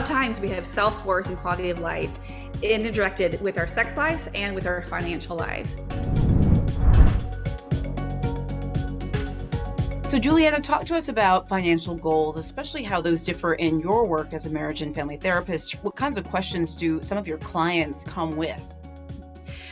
of times we have self-worth and quality of life interjected with our sex lives and with our financial lives. So Juliana, talk to us about financial goals, especially how those differ in your work as a marriage and family therapist. What kinds of questions do some of your clients come with?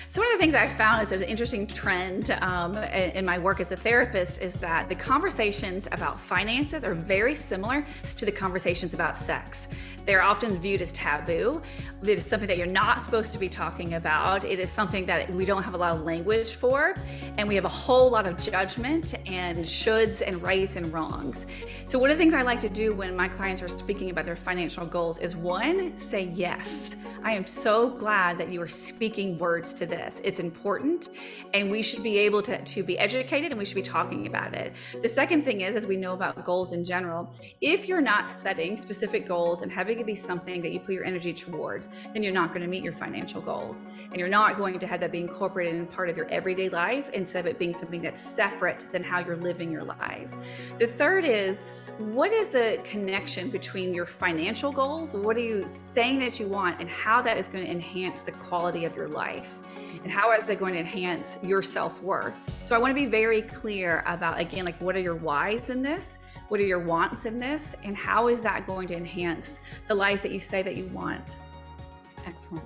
So one of the things I've found is there's an interesting trend in my work as a therapist is that the conversations about finances are very similar to the conversations about sex. They're often viewed as taboo. It is something that you're not supposed to be talking about. It is something that we don't have a lot of language for, and we have a whole lot of judgment and shoulds and rights and wrongs. So one of the things I like to do when my clients are speaking about their financial goals is, one, say yes. I am so glad that you are speaking words to this. It's important, and we should be able to be educated, and we should be talking about it. The second thing is, as we know about goals in general, if you're not setting specific goals and having it be something that you put your energy towards, then you're not going to meet your financial goals, and you're not going to have that be incorporated in part of your everyday life instead of it being something that's separate than how you're living your life. The third is, what is the connection between your financial goals? What are you saying that you want, and how that is going to enhance the quality of your life? And how is that going to enhance your self-worth? So I want to be very clear about, again, like, what are your whys in this? What are your wants in this? And how is that going to enhance the life that you say that you want? Excellent.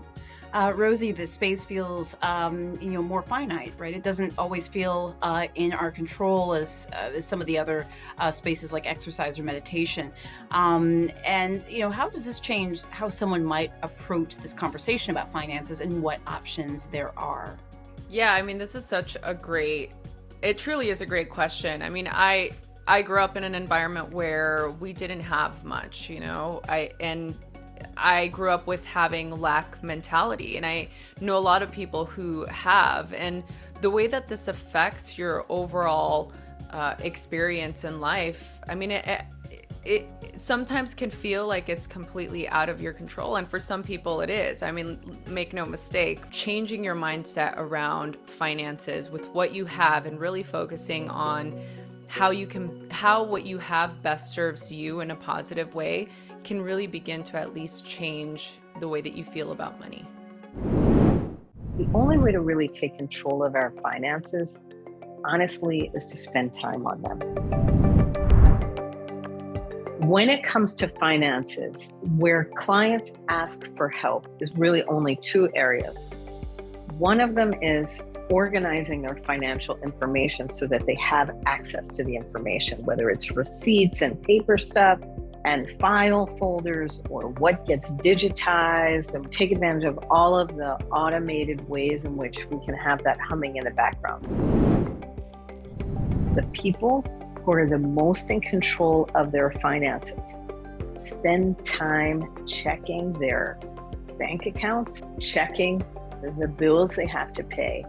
Rosie, the space feels, more finite, right? It doesn't always feel in our control as some of the other spaces like exercise or meditation. How does this change how someone might approach this conversation about finances and what options there are? Yeah, I mean, this is it truly is a great question. I mean, I grew up in an environment where we didn't have much, I grew up with having lack mentality, and I know a lot of people who have, and the way that this affects your overall experience in life, I mean, it sometimes can feel like it's completely out of your control, and for some people it is. I mean, make no mistake, changing your mindset around finances with what you have and really focusing on how what you have best serves you in a positive way can really begin to at least change the way that you feel about money. The only way to really take control of our finances, honestly, is to spend time on them. When it comes to finances, where clients ask for help is really only two areas. One of them is organizing their financial information so that they have access to the information, whether it's receipts and paper stuff and file folders, or what gets digitized, and take advantage of all of the automated ways in which we can have that humming in the background. The people who are the most in control of their finances spend time checking their bank accounts, checking the bills they have to pay,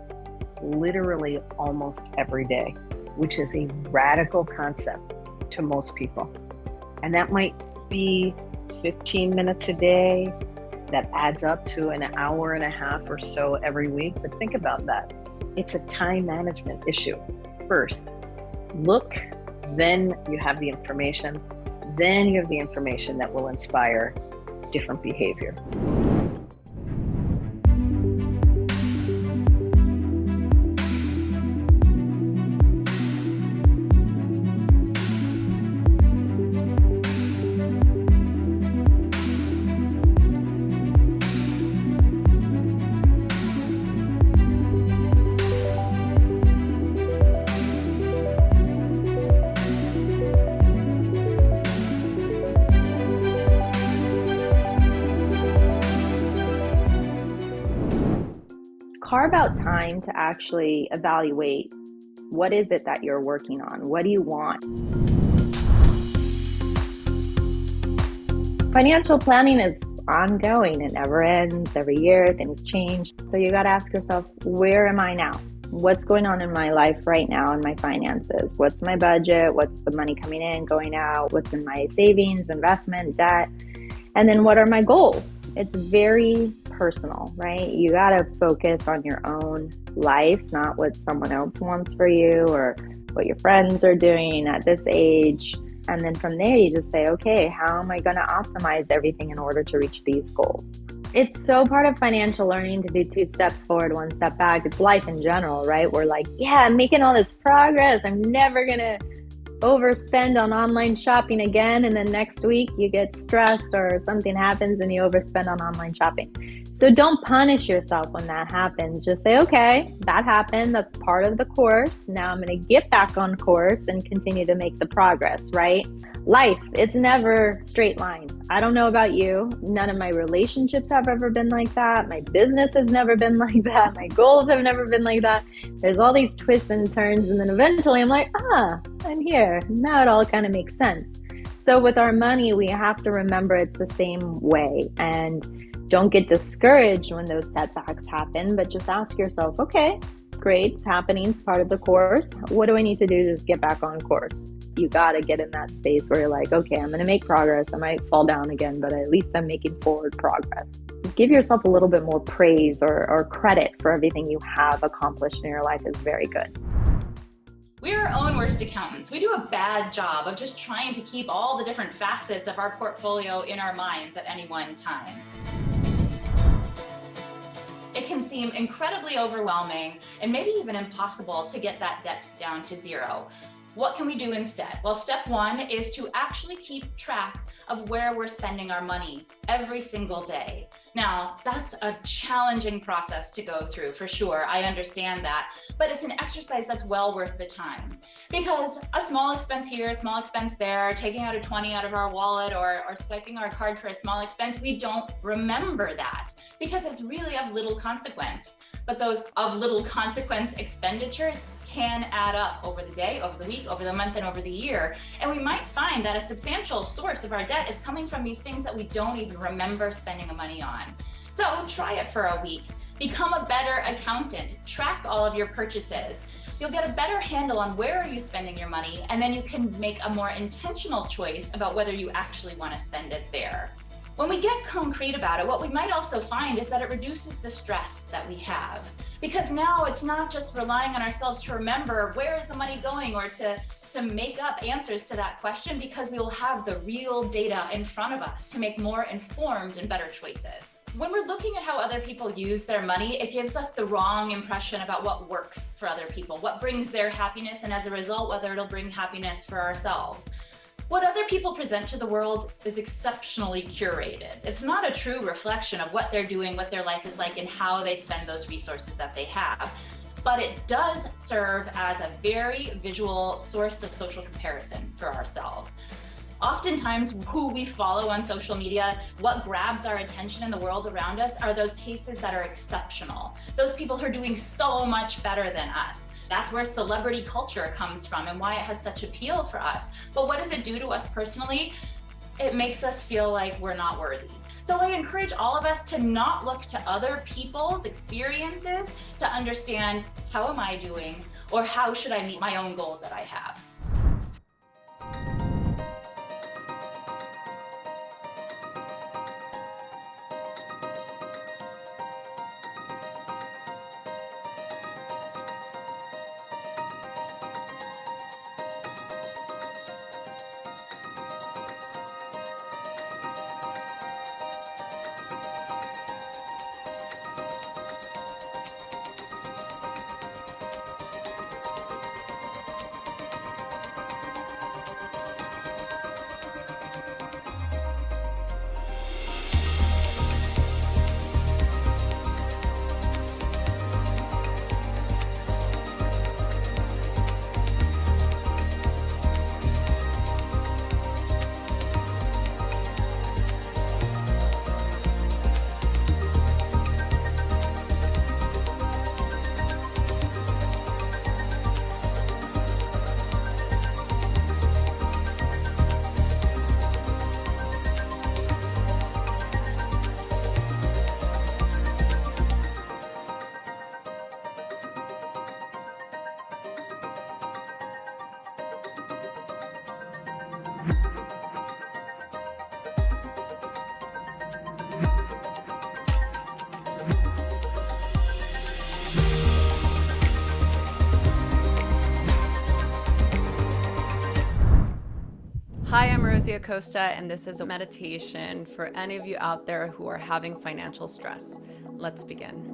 literally almost every day, which is a radical concept to most people. And that might be 15 minutes a day. That adds up to an hour and a half or so every week. But think about that. It's a time management issue. First, look, then you have the information. Then you have the information that will inspire different behavior. Carve out time to actually evaluate what is it that you're working on? What do you want? Financial planning is ongoing. It never ends. Every year, things change. So you got to ask yourself, where am I now? What's going on in my life right now in my finances? What's my budget? What's the money coming in, going out? What's in my savings, investment, debt? And then what are my goals? It's very personal, right? You got to focus on your own life, not what someone else wants for you or what your friends are doing at this age. And then from there, you just say, okay, how am I going to optimize everything in order to reach these goals? It's so part of financial learning to do 2 steps forward, 1 step back. It's life in general, right? We're like, yeah, I'm making all this progress. I'm never going to overspend on online shopping again. And then next week you get stressed or something happens and you overspend on online shopping. So don't punish yourself when that happens. Just say, okay, that happened. That's part of the course. Now I'm going to get back on course and continue to make the progress, right? Life, it's never straight line. I don't know about you. None of my relationships have ever been like that. My business has never been like that. My goals have never been like that. There's all these twists and turns. And then eventually I'm like, I'm here. Now it all kind of makes sense. So with our money, we have to remember it's the same way. And don't get discouraged when those setbacks happen, but just ask yourself, okay, great, it's happening, it's part of the course. What do I need to do to just get back on course? You got to get in that space where you're like, okay, I'm going to make progress. I might fall down again, but at least I'm making forward progress. Give yourself a little bit more praise or credit for everything you have accomplished in your life is very good. We're our own worst accountants. We do a bad job of just trying to keep all the different facets of our portfolio in our minds at any one time. It can seem incredibly overwhelming and maybe even impossible to get that debt down to zero. What can we do instead? Well, step 1 is to actually keep track of where we're spending our money every single day. Now, that's a challenging process to go through, for sure. I understand that, but it's an exercise that's well worth the time, because a small expense here, a small expense there, taking out a 20 out of our wallet or swiping our card for a small expense, we don't remember that because it's really of little consequence. But those of little consequence expenditures can add up over the day, over the week, over the month, and over the year. And we might find that a substantial source of our debt is coming from these things that we don't even remember spending the money on. So try it for a week. Become a better accountant. Track all of your purchases. You'll get a better handle on where are you spending your money, and then you can make a more intentional choice about whether you actually want to spend it there. When we get concrete about it, what we might also find is that it reduces the stress that we have. Because now it's not just relying on ourselves to remember where is the money going or to make up answers to that question, because we will have the real data in front of us to make more informed and better choices. When we're looking at how other people use their money, it gives us the wrong impression about what works for other people, what brings their happiness, and as a result, whether it'll bring happiness for ourselves. What other people present to the world is exceptionally curated. It's not a true reflection of what they're doing, what their life is like, and how they spend those resources that they have. But it does serve as a very visual source of social comparison for ourselves. Oftentimes, who we follow on social media, what grabs our attention in the world around us are those cases that are exceptional. Those people who are doing so much better than us. That's where celebrity culture comes from and why it has such appeal for us. But what does it do to us personally? It makes us feel like we're not worthy. So I encourage all of us to not look to other people's experiences to understand, how am I doing, or how should I meet my own goals that I have? Rosie Acosta, and this is a meditation for any of you out there who are having financial stress. Let's begin.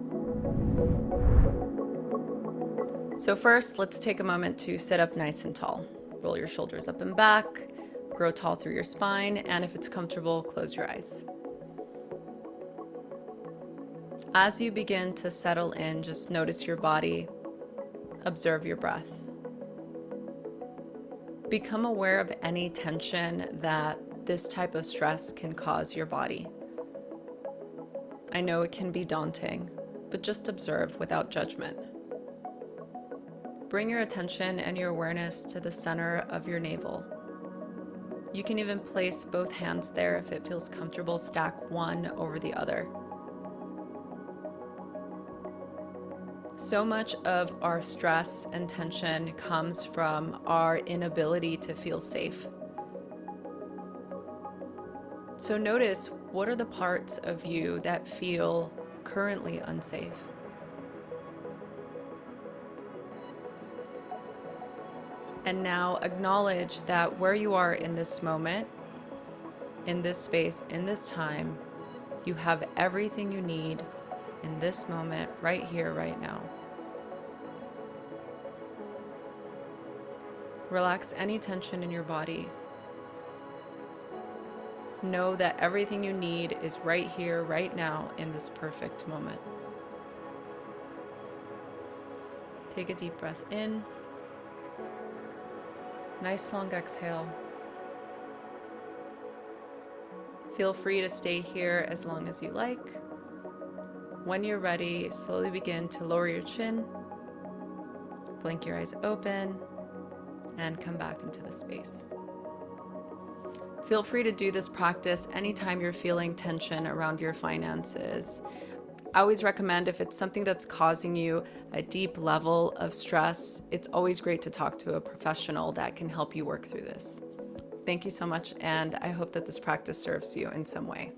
So first, let's take a moment to sit up nice and tall. Roll your shoulders up and back, grow tall through your spine, and if it's comfortable, close your eyes. As you begin to settle in, just notice your body, observe your breath. Become aware of any tension that this type of stress can cause your body. I know it can be daunting, but just observe without judgment. Bring your attention and your awareness to the center of your navel. You can even place both hands there if it feels comfortable. Stack one over the other. So much of our stress and tension comes from our inability to feel safe. So notice, what are the parts of you that feel currently unsafe? And now acknowledge that where you are in this moment, in this space, in this time, you have everything you need in this moment, right here, right now. Relax any tension in your body. Know that everything you need is right here, right now, in this perfect moment. Take a deep breath in. Nice long exhale. Feel free to stay here as long as you like. When you're ready, slowly begin to lower your chin, blink your eyes open, and come back into the space. Feel free to do this practice anytime you're feeling tension around your finances. I always recommend, if it's something that's causing you a deep level of stress, it's always great to talk to a professional that can help you work through this. Thank you so much, and I hope that this practice serves you in some way.